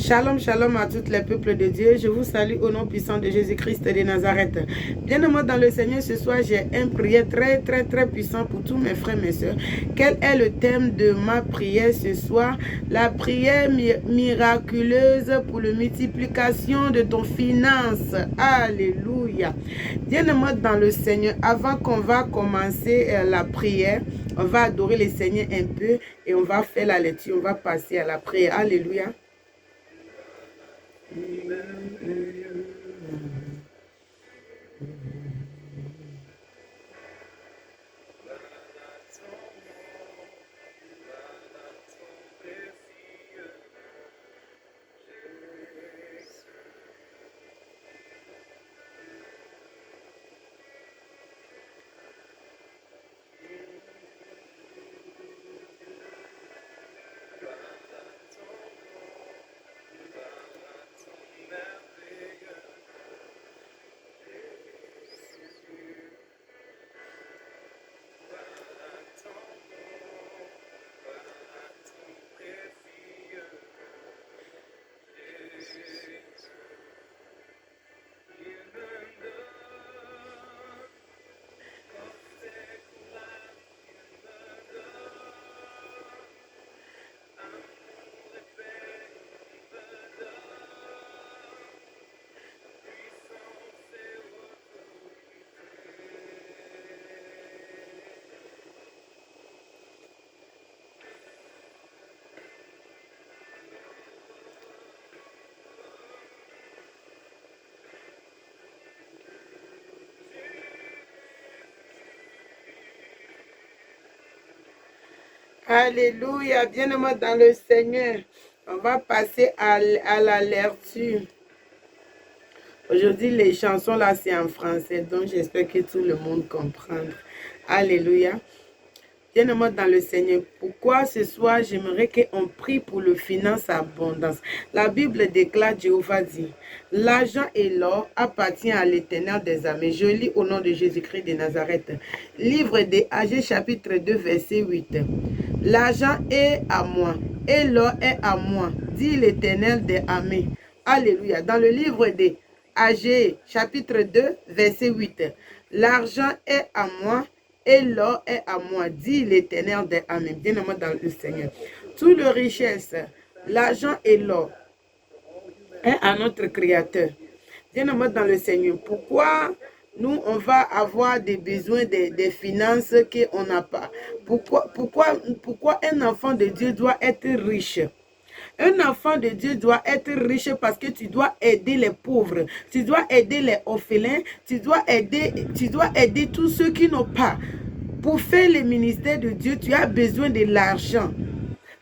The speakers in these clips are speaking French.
Shalom, shalom à tous les peuples de Dieu. Je vous salue au nom puissant de Jésus-Christ de Nazareth. Bien-aimés dans le Seigneur, ce soir, j'ai un prière très puissant pour tous mes frères et mes sœurs. Quel est le thème de ma prière ce soir? La prière miraculeuse pour la multiplication de ton finance. Alléluia. Bien-aimés dans le Seigneur, avant qu'on va commencer la prière, on va adorer le Seigneur un peu et on va faire la lecture. On va passer à la prière. Alléluia. Alléluia, bien-aimés dans le Seigneur. On va passer à la lecture. Aujourd'hui, les chansons là, c'est en français, donc j'espère que tout le monde comprend. Alléluia. Bien-aimés dans le Seigneur, pourquoi ce soir, j'aimerais qu'on prie pour le finance abondance. La Bible déclare, Jéhovah dit, l'argent et l'or appartiennent à l'Éternel des armées. Je lis au nom de Jésus-Christ de Nazareth. Livre des Agés, chapitre 2, verset 8. L'argent est à moi et l'or est à moi, dit l'Éternel des armées. Alléluia. Dans le livre des Agés, chapitre 2, verset 8. L'argent est à moi et l'or est à moi, dit l'Éternel des armées. Bien-aimés dans le Seigneur. Toute la richesse, l'argent et l'or est à notre Créateur. Bien-aimés dans le Seigneur. Pourquoi nous, on va avoir des besoins des finances qu'on n'a pas? Pourquoi un enfant de Dieu doit être riche? Un enfant de Dieu doit être riche parce que tu dois aider les pauvres, tu dois aider les orphelins, tu dois aider tous ceux qui n'ont pas. Pour faire le ministère de Dieu, tu as besoin de l'argent.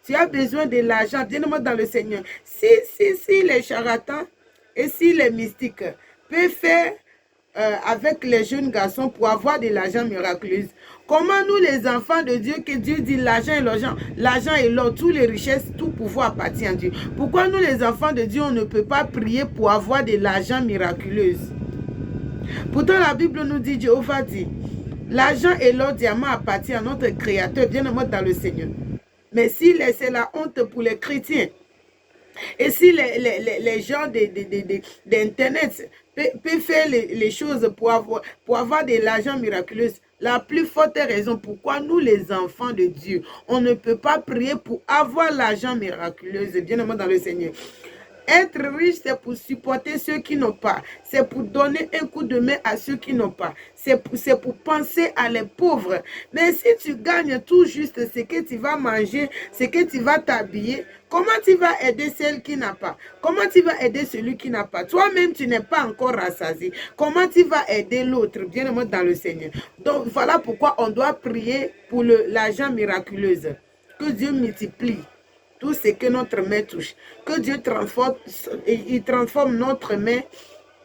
Tu as besoin de l'argent. Bien-aimé dans le Seigneur. Si les charlatans et si les mystiques peuvent faire avec les jeunes garçons pour avoir de l'argent miraculeux, comment nous les enfants de Dieu, que Dieu dit l'argent et l'or, toutes les richesses, tout pouvoir appartient à Dieu. Pourquoi nous les enfants de Dieu, on ne peut pas prier pour avoir de l'argent miraculeux? Pourtant la Bible nous dit, Jéhovah dit, l'argent et l'or diamant appartiennent à notre Créateur, bien-aimé dans le Seigneur. Mais si c'est la honte pour les chrétiens, et si les gens d'Internet peuvent faire les choses pour avoir de l'argent miraculeux, la plus forte raison pourquoi nous, les enfants de Dieu, on ne peut pas prier pour avoir l'argent miraculeux, bien-aimé dans le Seigneur. Être riche, c'est pour supporter ceux qui n'ont pas. C'est pour donner un coup de main à ceux qui n'ont pas. C'est pour penser à les pauvres. Mais si tu gagnes tout juste ce que tu vas manger, ce que tu vas t'habiller, comment tu vas aider celle qui n'a pas? Comment tu vas aider celui qui n'a pas? Toi-même, tu n'es pas encore rassasié. Comment tu vas aider l'autre? Bien-aimé dans le Seigneur. Donc, voilà pourquoi on doit prier pour l'argent miraculeux. Que Dieu multiplie tout ce que notre main touche. Que Dieu transforme notre main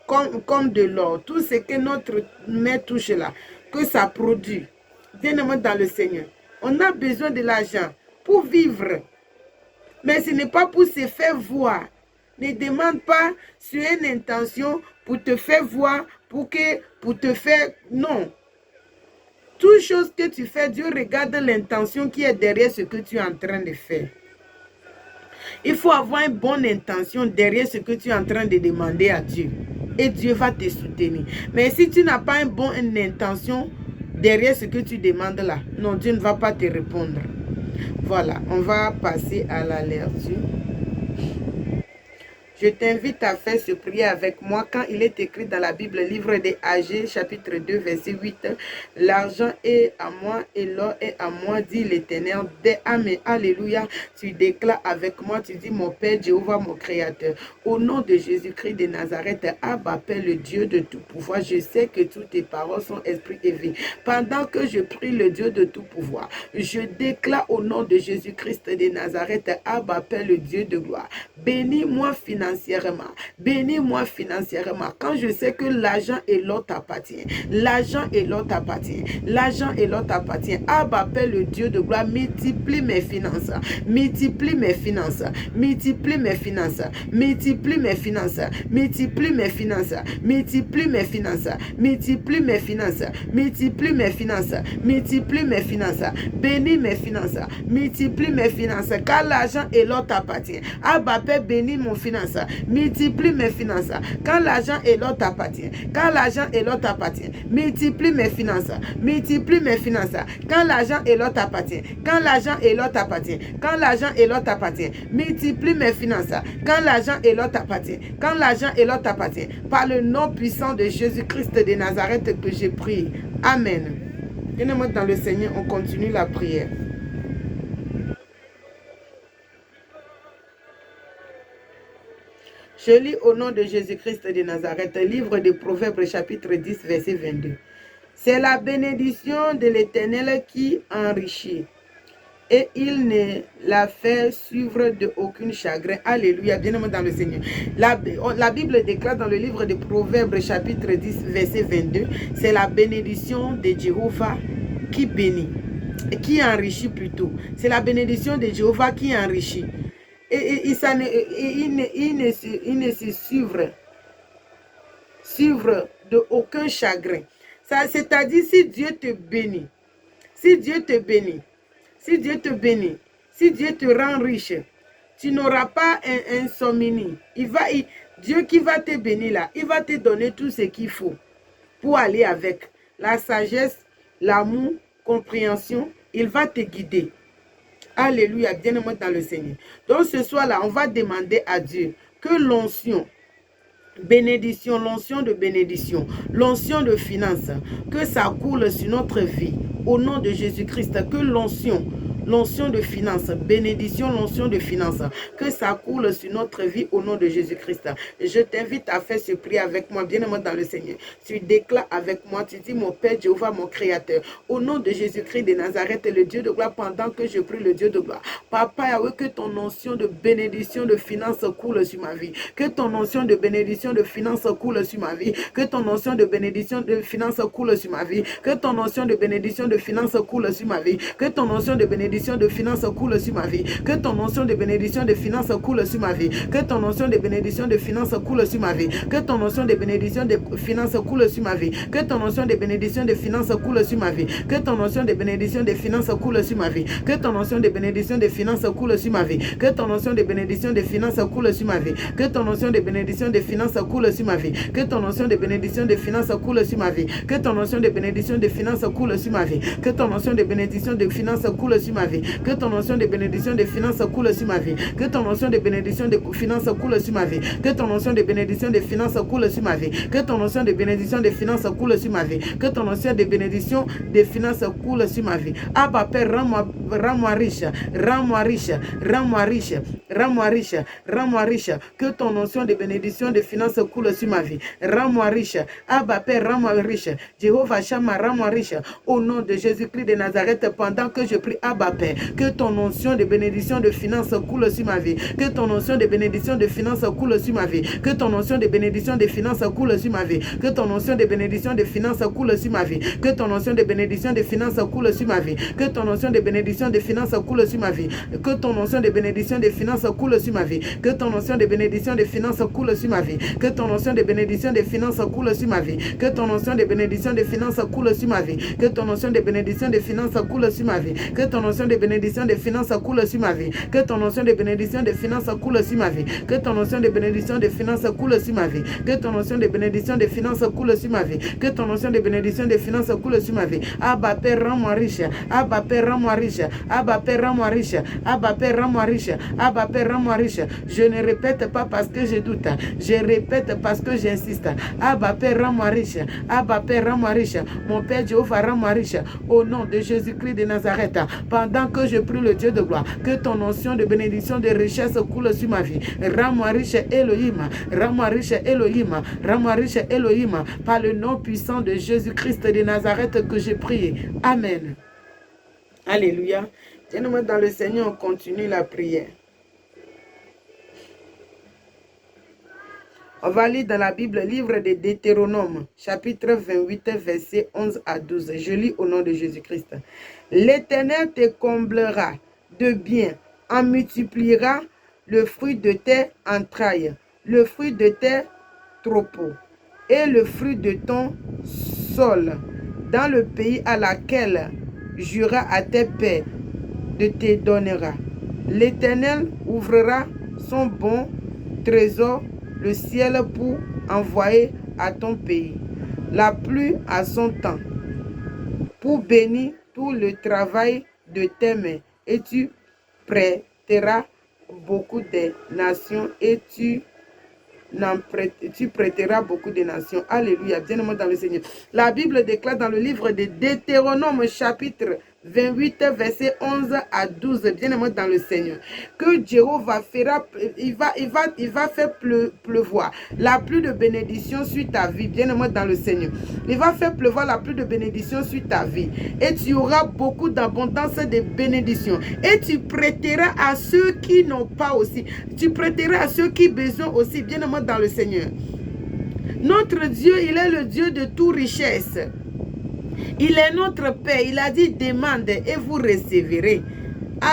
comme de l'or. Tout ce que notre main touche là, que ça produit. Bien-aimé dans le Seigneur. On a besoin de l'argent pour vivre. Mais ce n'est pas pour se faire voir. Ne demande pas sur une intention pour te faire voir, pour te faire... Non. Toute chose que tu fais, Dieu regarde l'intention qui est derrière ce que tu es en train de faire. Il faut avoir une bonne intention derrière ce que tu es en train de demander à Dieu. Et Dieu va te soutenir. Mais si tu n'as pas une bonne intention derrière ce que tu demandes là, non, Dieu ne va pas te répondre. Voilà, on va passer à la lecture. Je t'invite à faire ce prière avec moi quand il est écrit dans la Bible, livre des Agées, chapitre 2, verset 8. L'argent est à moi et l'or est à moi, dit l'Éternel. Amen. Alléluia. Tu déclares avec moi, tu dis, mon Père Jéhovah, mon Créateur, au nom de Jésus-Christ de Nazareth, Abba, Père, le Dieu de tout pouvoir, je sais que toutes tes paroles sont esprit et vie. Pendant que je prie le Dieu de tout pouvoir, je déclare au nom de Jésus-Christ de Nazareth, Abba, Père, le Dieu de gloire, bénis-moi financièrement. Bénis-moi financièrement. Quand je sais que l'argent et l'or t'appartient. L'argent et l'or t'appartient. L'argent et l'or t'appartient. Abba, Père, le Dieu de gloire, multiplie mes finances. Multiplie mes finances. Multiplie mes finances. Multiplie mes finances. Multiplie mes finances. Multiplie mes finances. Multiplie mes finances. Multiplie mes finances. Multiplie mes finances. Bénis mes finances. Multiplie mes finances. Car l'argent et l'or t'appartient. Abba, Père, bénis mon finance. Multiplie mes finances. Quand l'argent et l'or t'appartient. Quand l'argent et l'or t'appartient. Multiplie mes finances. Multiplie mes finances. Quand l'argent et l'or t'appartient. Quand l'argent et l'or t'appartient. Quand l'argent et l'or t'appartient. Multiplie mes finances. Quand l'argent et l'or t'appartient. Quand l'argent et l'or t'appartient. Par le nom puissant de Jésus-Christ de Nazareth que j'ai prié. Amen. Bien-aimés dans le Seigneur, on continue la prière. Je lis au nom de Jésus-Christ de Nazareth, livre de Proverbes, chapitre 10, verset 22. C'est la bénédiction de l'Éternel qui enrichit, et il ne la fait suivre de aucun chagrin. Alléluia, bien-aimé dans le Seigneur. La Bible déclare dans le livre de Proverbes, chapitre 10, verset 22, c'est la bénédiction de Jéhovah qui bénit, qui enrichit plutôt. C'est la bénédiction de Jéhovah qui enrichit. Et il ne se suivre de aucun chagrin. C'est-à-dire, si Dieu te bénit, si Dieu te bénit, si Dieu te bénit, si Dieu te rend riche, tu n'auras pas un insomnie. Dieu qui va te bénir là, il va te donner tout ce qu'il faut pour aller avec. La sagesse, l'amour, compréhension, il va te guider. Alléluia, bien-aimé dans le Seigneur. Donc ce soir-là, on va demander à Dieu que l'onction, bénédiction, l'onction de bénédiction, l'onction de finance, que ça coule sur notre vie. Au nom de Jésus-Christ, que l'onction de finance, bénédiction, l'onction de finance, que ça coule sur notre vie au nom de Jésus-Christ. Je t'invite à faire ce prière avec moi, bien-aimé dans le Seigneur. Tu déclares avec moi, tu dis, mon Père Jéhovah, mon Créateur, au nom de Jésus-Christ de Nazareth, le Dieu de gloire, pendant que je prie le Dieu de gloire. Papa Yahweh, que ton onction de bénédiction, de finance coule sur ma vie. Que ton onction de bénédiction, de finance coule sur ma vie. Que ton onction de bénédiction, de finance coule sur ma vie. Que ton onction de bénédiction, de finance coule sur ma vie. Que ton onction de bénédiction, de finances coule sur ma vie. Que ton onction de bénédiction de finances coule sur ma vie. Que ton onction de bénédiction de finances coule sur ma vie. Que ton onction de bénédiction de finances coule sur ma vie. Que ton onction de bénédiction de finances coule sur ma vie. Que ton onction de bénédiction de finances coule sur ma vie. Que ton onction de bénédiction de finances coule sur ma vie. Que ton onction de bénédiction de finances coule sur ma vie. Que ton onction de bénédiction de finances coule sur ma vie. Que ton onction de bénédiction de finances coule sur ma vie. Que ton onction de bénédiction de finances coule sur ma vie. Que ton onction de bénédiction de finances coule sur ma vie. Que ton onction de bénédiction de finances coule sur ma vie. Que ton onction de bénédiction de finances coule sur ma vie. Que ton onction de bénédiction de finances coule sur ma vie. Que ton onction de bénédiction de finances coule sur ma vie. Que ton onction de bénédiction de finances coule sur ma vie. Abba Père, rends-moi riche, rends-moi riche, rends-moi riche, rends-moi riche, rends-moi riche. Que ton onction de bénédiction de finances coule sur ma vie. Rends-moi riche. Abba Père, rends-moi riche. Jéhovah Shammah, rends-moi riche. Au nom de Jésus-Christ de Nazareth, pendant que je prie, Abba Père, que ton onction de bénédiction de finances coule sur ma vie. Que ton onction de bénédiction de finances coule sur ma vie. Que ton onction de bénédiction de finances coule sur ma vie. Que ton onction de bénédiction de finances coule sur ma vie. Que ton onction de bénédiction de finances coule sur ma vie. Que ton onction de bénédiction de finances coule sur ma vie. Que ton onction de bénédiction de finances coule sur ma vie. Que ton onction de bénédiction de finances coule sur ma vie. Que ton onction de bénédiction de finances coule sur ma vie. Que ton onction de bénédiction de finances coule sur ma vie. Que ton onction de bénédiction de finances coule sur ma vie. Que ton onction onction de bénédiction de finances coule sur ma vie. Que ton onction de bénédiction de finances coule sur ma vie. Que ton onction de bénédiction de finances coule sur ma vie. Que ton onction de bénédiction de finances coule sur ma vie. Que ton onction de bénédiction de finances coule sur ma vie. Abba Père, rends-moi riche. Abba Père, rends-moi riche. Abba Père, rends-moi riche. Abba Père, rends-moi riche. Abba Père, rends-moi riche. Je ne répète pas parce que je doute. Je répète parce que j'insiste. Abba Père, rends-moi riche. Abba Père, rends-moi riche. Mon Père Jéhovah, rends-moi riche. Au nom de Jésus-Christ de Nazareth, pendant que je prie le Dieu de gloire, que ton onction de bénédiction, de richesse coule sur ma vie. Rends-moi riche, Elohim. Rends-moi riche, Elohim. Rends-moi riche, Elohim. Par le nom puissant de Jésus-Christ de Nazareth que j'ai prié. Amen. Alléluia. Bien-aimés dans le Seigneur, on continue la prière. On va lire dans la Bible, livre de Deutéronome, chapitre 28, versets 11 à 12. Je lis au nom de Jésus-Christ. L'Éternel te comblera de bien, en multipliera le fruit de tes entrailles, le fruit de tes troupeaux et le fruit de ton sol, dans le pays à laquelle jura à tes pères de te donnera. L'Éternel ouvrira son bon trésor, le ciel, pour envoyer à ton pays la pluie à son temps, pour bénir tout le travail de tes mains, et tu prêteras beaucoup de nations, et tu prêteras beaucoup de nations. Alléluia, bien-aimé dans le Seigneur. La Bible déclare dans le livre de Deutéronome, chapitre 28, verset 11 à 12, bien-aimé dans le Seigneur, que Jéhovah fera, il va faire pleuvoir la pluie de bénédiction sur ta vie, bien-aimé dans le Seigneur. Il va faire pleuvoir la pluie de bénédiction sur ta vie, et tu auras beaucoup d'abondance de bénédictions, et tu prêteras à ceux qui n'ont pas aussi, tu prêteras à ceux qui ont besoin aussi, bien-aimé dans le Seigneur. Notre Dieu, il est le Dieu de toute richesse. Il est notre Père. Il a dit, demande et vous recevrez.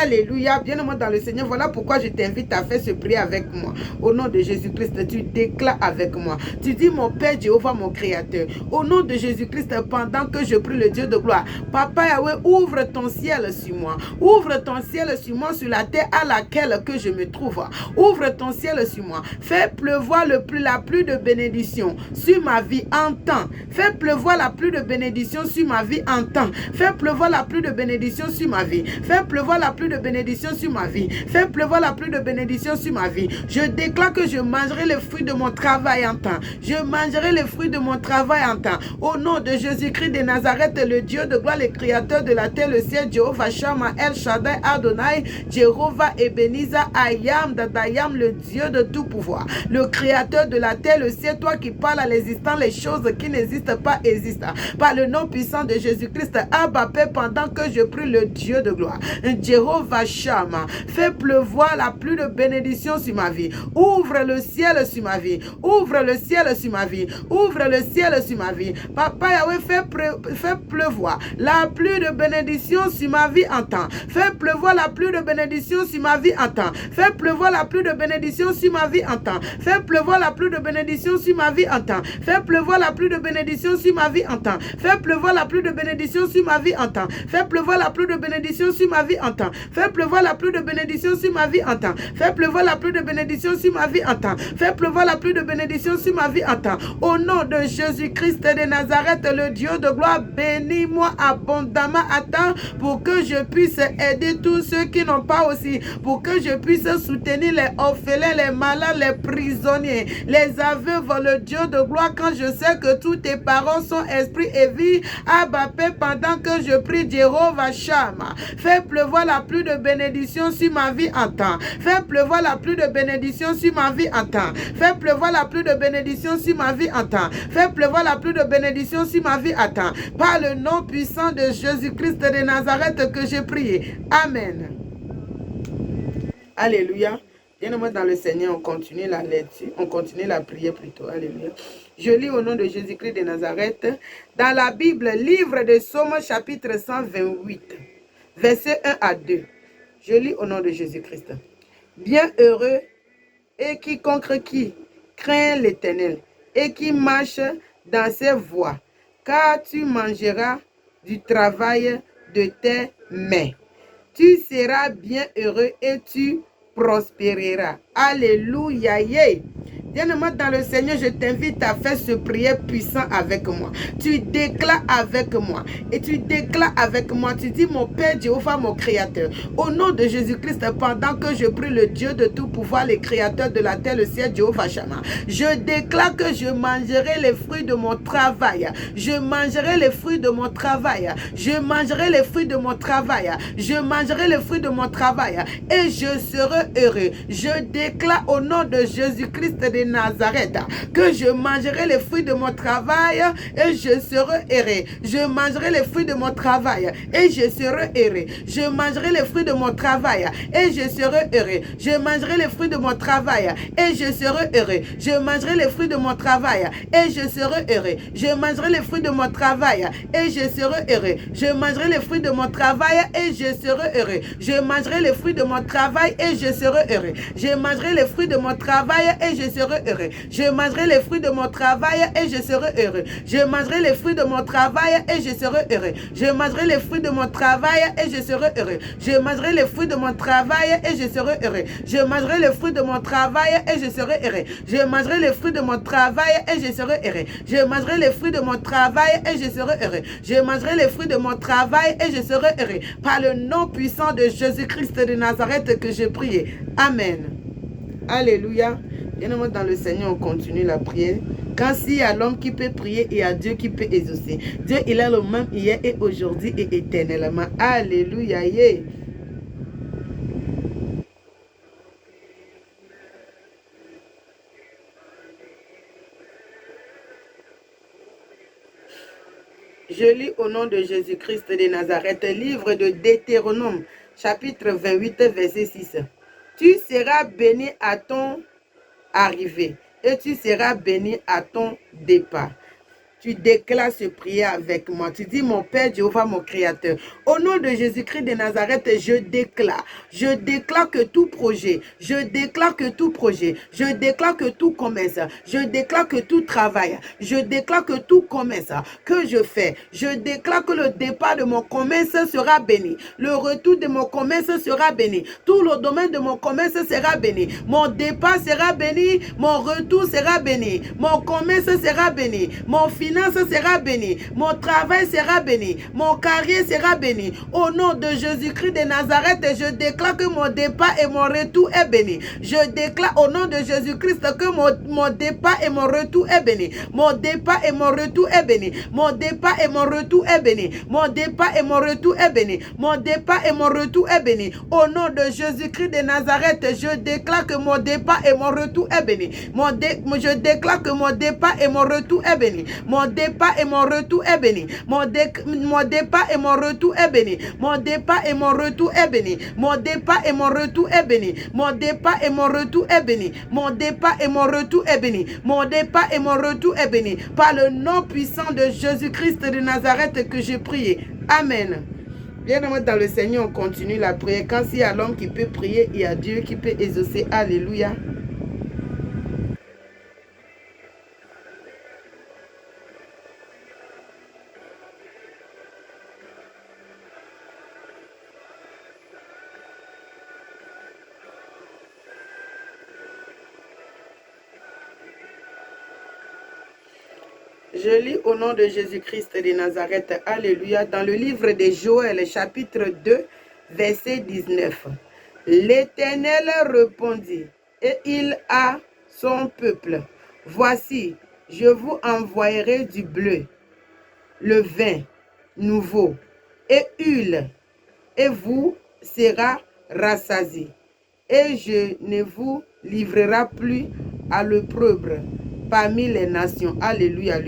Alléluia, bien-aimé dans le Seigneur. Voilà pourquoi je t'invite à faire ce prière avec moi. Au nom de Jésus-Christ, tu déclares avec moi. Tu dis, mon Père Jéhovah, mon Créateur, au nom de Jésus-Christ, pendant que je prie le Dieu de gloire, Papa Yahweh, ouvre ton ciel sur moi. Ouvre ton ciel sur moi, sur la terre à laquelle que je me trouve. Ouvre ton ciel sur moi. Fais pleuvoir la pluie de bénédiction sur ma vie en temps. Fais pleuvoir la pluie de bénédiction sur ma vie en temps. Fais pleuvoir la pluie de bénédiction sur ma vie. Fais pleuvoir la pluie de bénédiction sur ma vie. Fais pleuvoir la pluie de bénédiction sur ma vie. Je déclare que je mangerai les fruits de mon travail en temps. Je mangerai les fruits de mon travail en temps. Au nom de Jésus-Christ de Nazareth, le Dieu de gloire, le créateur de la terre, le ciel, Jéhovah Shammah, El Shaddai, Adonai, Jéhovah Ebenezer, Ayam, Dadayam, le Dieu de tout pouvoir, le créateur de la terre, le ciel, toi qui parles à l'existant, les choses qui n'existent pas existent. Par le nom puissant de Jésus-Christ, Abba Père, pendant que je prie le Dieu de gloire, Jéhovah Shammah, fais pleuvoir la pluie de bénédiction sur ma vie. Ouvre le ciel sur ma vie. Ouvre le ciel sur ma vie. Ouvre le ciel sur ma vie. Papa Yahweh, fais pleuvoir la pluie de bénédiction sur ma vie en temps. Fais pleuvoir la pluie de bénédiction sur ma vie en temps. Fais pleuvoir la pluie de bénédiction sur ma vie en temps. Fais pleuvoir la pluie de bénédiction sur ma vie en temps. Fais pleuvoir la pluie de bénédiction sur ma vie en temps. Fais pleuvoir la pluie de bénédiction sur ma vie en temps. Fais pleuvoir la pluie de bénédiction sur ma vie en temps. Fais pleuvoir la pluie de bénédiction sur ma vie en temps. Fais pleuvoir la pluie de bénédiction sur ma vie en temps. Fais pleuvoir la pluie de bénédiction sur ma vie en temps. Au nom de Jésus-Christ de Nazareth, le Dieu de gloire, bénis-moi abondamment à temps pour que je puisse aider tous ceux qui n'ont pas aussi, pour que je puisse soutenir les orphelins, les malades, les prisonniers, les aveugles, le Dieu de gloire, quand je sais que tous tes parents sont esprit et vie. Abba Père, pendant que je prie Jéhovah Shammah, fais pleuvoir la pluie de bénédiction sur ma vie en temps. Fais pleuvoir la pluie de bénédiction sur ma vie en temps. Fais pleuvoir la pluie de bénédiction sur ma vie en temps. Fais pleuvoir la pluie de bénédiction sur ma vie en temps. Par le nom puissant de Jésus-Christ de Nazareth que j'ai prié. Amen. Alléluia. Bien-aimés dans le Seigneur, on continue la lecture, on continue la prière plutôt. Alléluia. Je lis au nom de Jésus-Christ de Nazareth, dans la Bible, livre de Psaume, chapitre 128, versets 1 à 2. Je lis au nom de Jésus-Christ. Bienheureux et quiconque qui craint l'Éternel et qui marche dans ses voies, car tu mangeras du travail de tes mains. Tu seras bien heureux et tu prospéreras. Alléluia. Yeah. Bien-aimé dans le Seigneur, je t'invite à faire ce prière puissant avec moi. Tu déclares avec moi. Et tu déclares avec moi. Tu dis, mon Père Jéhovah, mon Créateur, au nom de Jésus-Christ, pendant que je prie le Dieu de tout pouvoir, le Créateur de la terre, le ciel, Jéhovah Shammah, je déclare que je mangerai les fruits de mon travail. Je mangerai les fruits de mon travail. Je mangerai les fruits de mon travail. Je mangerai les fruits de mon travail. Et je serai heureux. Je déclare au nom de Jésus-Christ de Nazareth que je mangerai les fruits de mon travail et je serai heureux. Je mangerai les fruits de mon travail et je serai heureux. Je mangerai les fruits de mon travail et je serai heureux. Je mangerai les fruits de mon travail et je serai heureux. Je mangerai les fruits de mon travail et je serai heureux. Je mangerai les fruits de mon travail et je serai heureux. Je mangerai les fruits de mon travail et je serai heureux. Je mangerai les fruits de mon travail et je serai heureux. Je mangerai les fruits de mon travail et je serai heureux. Je mangerai les fruits de mon travail et je serai heureux. Je mangerai les fruits de mon travail et je serai heureux. Je mangerai les fruits de mon travail et je serai heureux. Je mangerai les fruits de mon travail et je serai heureux. Je mangerai les fruits de mon travail et je serai heureux. Je mangerai les fruits de mon travail et je serai heureux. Je mangerai les fruits de mon travail et je serai heureux. Je mangerai les fruits de mon travail et je serai heureux. Par le nom puissant de Jésus-Christ de Nazareth que je prie. Amen. Alléluia. Bien-aimé dans le Seigneur, on continue la prière. Quand s'il y a l'homme qui peut prier, il y a Dieu qui peut exaucer. Dieu, il est le même hier et aujourd'hui et éternellement. Alléluia. Yeah. Je lis au nom de Jésus-Christ de Nazareth, livre de Deutéronome, chapitre 28, verset 6. Tu seras béni à ton arrivée et tu seras béni à ton départ. Tu déclares ce prière avec moi. Tu dis, mon Père Jéhovah, mon Créateur, au nom de Jésus-Christ de Nazareth, je déclare que tout projet, je déclare que tout commerce, je déclare que tout travail, je déclare que tout commerce que je fais, je déclare que le départ de mon commerce sera béni, le retour de mon commerce sera béni, tout le domaine de mon commerce sera béni, mon départ sera béni, mon retour sera béni, mon commerce sera béni, mon finance sera béni, mon travail sera béni, mon carrière sera béni. Au nom de Jésus-Christ de Nazareth, je déclare que mon départ et mon retour est béni. Je déclare au nom de Jésus-Christ que mon départ et mon retour est béni. Mon départ et mon retour est béni. Mon départ et mon retour est béni. Mon départ et mon retour est béni. Mon départ et mon retour est béni. Au nom de Jésus-Christ de Nazareth, je déclare que mon départ et mon retour est béni. Je déclare que mon départ et mon retour est béni. Mon départ et mon retour est béni. Mon départ et mon retour est béni. Mon départ et mon retour est béni. Mon départ et mon retour est béni. Mon départ et mon retour est béni. Mon départ et mon retour est béni. Mon départ et mon retour est béni. Par le nom puissant de Jésus-Christ de Nazareth que j'ai prié. Amen. Bien-aimé dans le Seigneur, on continue la prière. Quand il y a l'homme qui peut prier, il y a Dieu qui peut exaucer. Alléluia. Je lis au nom de Jésus-Christ de Nazareth, alléluia, dans le livre de Joël, chapitre 2, verset 19. L'Éternel répondit, et il a son peuple. Voici, je vous envoyerai du bleu, le vin nouveau, et huile, et vous sera rassasié. Et je ne vous livrerai plus à l'opprobre parmi les nations. Alléluia.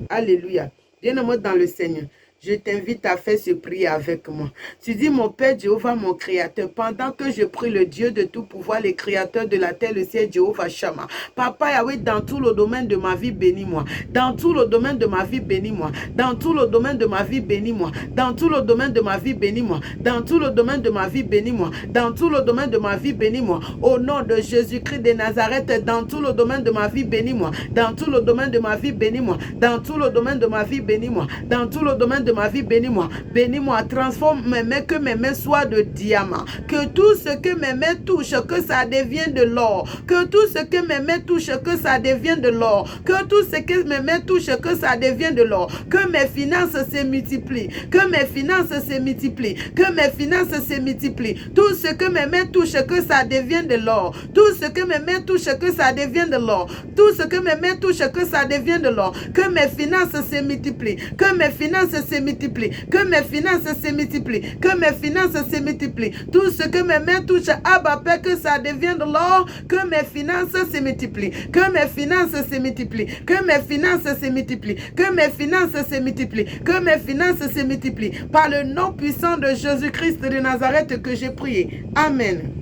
Alléluia. Bien-aimé dans le Seigneur, je t'invite à faire ce prière avec moi. Tu dis, mon Père Jéhovah, mon Créateur, pendant que je prie le Dieu de tout pouvoir, le Créateur de la terre, le ciel, Jéhovah Shammah. Papa Yahweh, dans tout le domaine de ma vie, bénis-moi. Dans tout le domaine de ma vie, bénis-moi. Dans tout le domaine de ma vie, bénis-moi. Dans tout le domaine de ma vie, bénis-moi. Dans tout le domaine de ma vie, bénis-moi. Dans tout le domaine de ma vie, bénis-moi. Au nom de Jésus-Christ de Nazareth, dans tout le domaine de ma vie, bénis-moi. Dans tout le domaine de ma vie, bénis-moi. Dans tout le domaine de ma vie, bénis-moi. Dans tout le domaine de ma vie, bénis-moi. Bénis-moi, transforme mes mains, que mes mains soient de diamants. Que tout ce que mes mains touchent, que ça devienne de l'or. Que tout ce que mes mains touchent, que ça devienne de l'or. Que tout ce que mes mains touchent, que ça devienne de l'or. Que mes finances se multiplient. Que mes finances se multiplient. Que mes finances se multiplient. Tout ce que mes mains touchent, que ça devienne de l'or. Tout ce que mes mains touchent, que ça devienne de l'or. Tout ce que mes mains touchent, que ça devienne de l'or. Que mes finances se multiplient. Que mes finances se multiplient. Que mes finances se multiplient. Que mes finances se multiplient. Tout ce que mes mains touchent, Abba Père, que ça devienne de l'or. Que mes finances se multiplient. Que mes finances se multiplient. Que mes finances se multiplient. Que mes finances se multiplient. Que mes finances se multiplient. Par le nom puissant de Jésus-Christ de Nazareth que j'ai prié. Amen.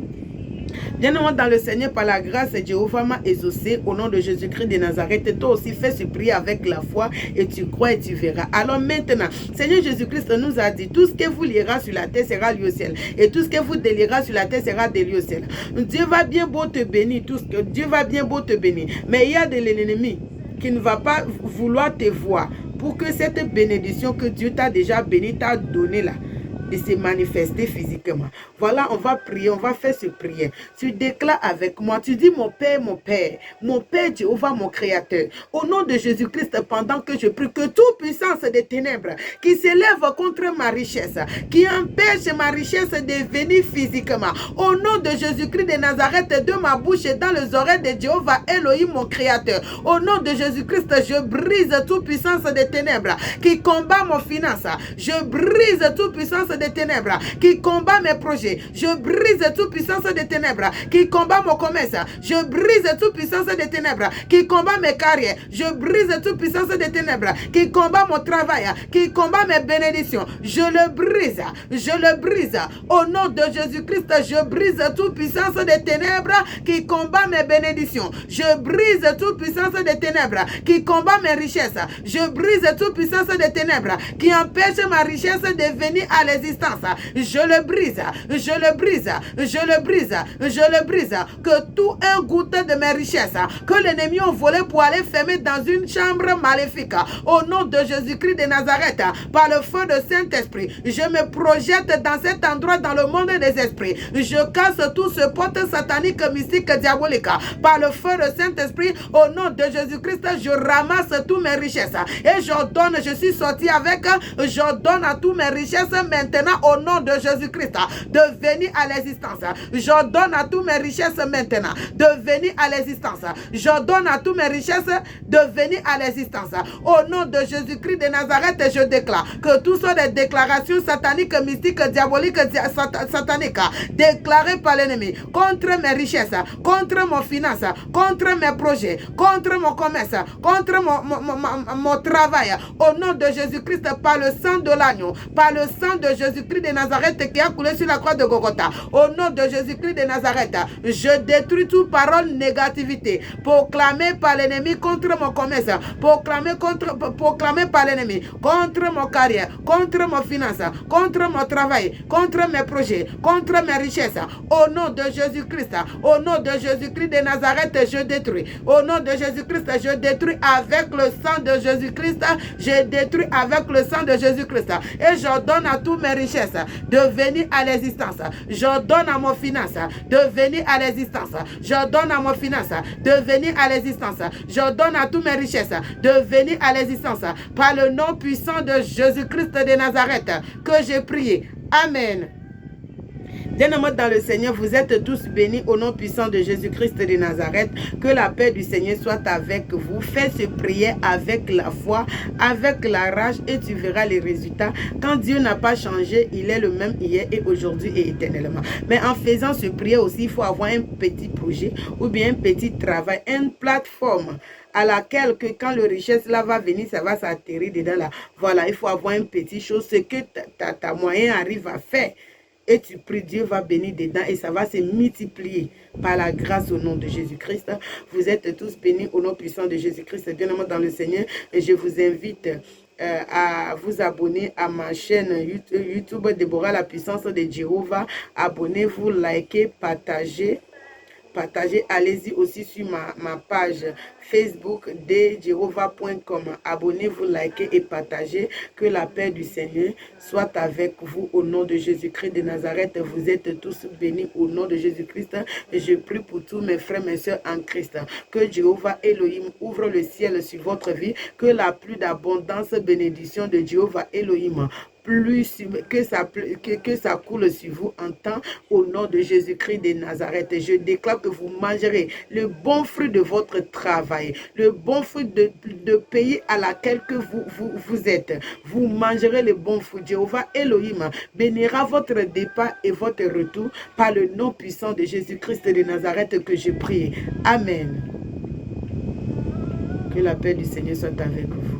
Bien-aimé dans le Seigneur, par la grâce, Jéhovah m'a exaucé au nom de Jésus-Christ de Nazareth. Et toi aussi, fais ce prier avec la foi et tu crois et tu verras. Alors maintenant, Seigneur Jésus-Christ nous a dit, tout ce que vous lira sur la terre sera lié au ciel. Et tout ce que vous délira sur la terre sera délié au ciel. Dieu va bien beau te bénir, Dieu va bien beau te bénir. Mais il y a de l'ennemi qui ne va pas vouloir te voir pour que cette bénédiction que Dieu t'a déjà bénie, t'a donnée là, de se manifester physiquement. Voilà, on va prier, on va faire ce prière. Tu déclares avec moi, tu dis mon Père, Jéhovah, mon Créateur. Au nom de Jésus-Christ, pendant que je prie, que toute puissance des ténèbres qui s'élève contre ma richesse, qui empêche ma richesse de venir physiquement, au nom de Jésus-Christ de Nazareth, de ma bouche et dans les oreilles de Jéhovah, Elohim, mon Créateur. Au nom de Jésus-Christ, je brise toute puissance des ténèbres qui combat mon finance. Je brise toute puissance des ténèbres qui combat mes projets. Je brise toute puissance des ténèbres qui combat mon commerce. Je brise toute puissance des ténèbres qui combat mes carrières. Je brise toute puissance des ténèbres qui combat mon travail, qui combat mes bénédictions. Je le brise. Je le brise. Au nom de Jésus-Christ, je brise toute puissance des ténèbres qui combat mes bénédictions. Je brise toute puissance des ténèbres qui combat mes richesses. Je brise toute puissance des ténèbres qui empêche ma richesse de venir à l'existence. Je le brise, je le brise, je le brise, je le brise. Que tout un goûter de mes richesses que l'ennemi a volé pour aller fermer dans une chambre maléfique, au nom de Jésus-Christ de Nazareth, par le feu de Saint-Esprit, je me projette dans cet endroit, dans le monde des esprits. Je casse tout ce pote satanique, mystique, diabolique. Par le feu de Saint-Esprit, au nom de Jésus-Christ, je ramasse toutes mes richesses et j'ordonne, je suis sorti avec, j'ordonne à toutes mes richesses maintenant au nom de Jésus-Christ de venir à l'existence. J'ordonne à toutes mes richesses maintenant de venir à l'existence. J'ordonne à toutes mes richesses de venir à l'existence. Au nom de Jésus-Christ de Nazareth, je déclare que tout sont des déclarations sataniques, mystiques, diaboliques, sataniques, déclarées par l'ennemi contre mes richesses, contre mon finance, contre mes projets, contre mon commerce, contre mon travail. Au nom de Jésus-Christ, par le sang de l'agneau, par le sang de Jésus-Christ de Nazareth qui a coulé sur la croix de Golgotha. Au nom de Jésus-Christ de Nazareth, je détruis toute parole négativité proclamée par l'ennemi contre mon commerce, proclamée par l'ennemi contre mon carrière, contre mon finance, contre mon travail, contre mes projets, contre mes richesses. Au nom de Jésus-Christ, au nom de Jésus-Christ de Nazareth, je détruis. Au nom de Jésus-Christ, je détruis avec le sang de Jésus-Christ. Je détruis avec le sang de Jésus-Christ. Et j'ordonne à toutes mes richesses de venir à l'existence. J'ordonne à mon finance de venir à l'existence. J'ordonne à mon finance de venir à l'existence. J'ordonne à toutes mes richesses de venir à l'existence. Par le nom puissant de Jésus-Christ de Nazareth que j'ai prié. Amen. Bien-aimés dans le Seigneur, vous êtes tous bénis au nom puissant de Jésus-Christ de Nazareth. Que la paix du Seigneur soit avec vous. Fais ce prière avec la foi, avec la rage et tu verras les résultats. Quand Dieu n'a pas changé, il est le même hier et aujourd'hui et éternellement. Mais en faisant ce prière aussi, il faut avoir un petit projet ou bien un petit travail, une plateforme à laquelle que quand le richesse là va venir, ça va s'atterrir dedans là. Voilà, il faut avoir une petite chose, ce que ta moyen arrive à faire. Et tu pries, Dieu va bénir dedans et ça va se multiplier par la grâce au nom de Jésus-Christ. Vous êtes tous bénis au nom puissant de Jésus-Christ, bien aimé dans le Seigneur. Et je vous invite à vous abonner à ma chaîne YouTube Déborah, la puissance de Jéhovah. Abonnez-vous, likez, partagez. partager, allez-y aussi sur ma page Facebook djehova.com. Abonnez-vous, likez et partagez. Que la paix du Seigneur soit avec vous au nom de Jésus-Christ de Nazareth. Vous êtes tous bénis au nom de Jésus-Christ. Et je prie pour tous mes frères, mes soeurs en Christ. Que Jéhovah Elohim ouvre le ciel sur votre vie. Que la pluie d'abondance, bénédiction de Jéhovah Elohim que ça coule sur vous en temps au nom de Jésus-Christ de Nazareth. Je déclare que vous mangerez le bon fruit de votre travail, le bon fruit de pays à laquelle que vous êtes. Vous mangerez le bon fruit. Jéhovah Elohim bénira votre départ et votre retour par le nom puissant de Jésus-Christ de Nazareth que je prie. Amen. Que la paix du Seigneur soit avec vous.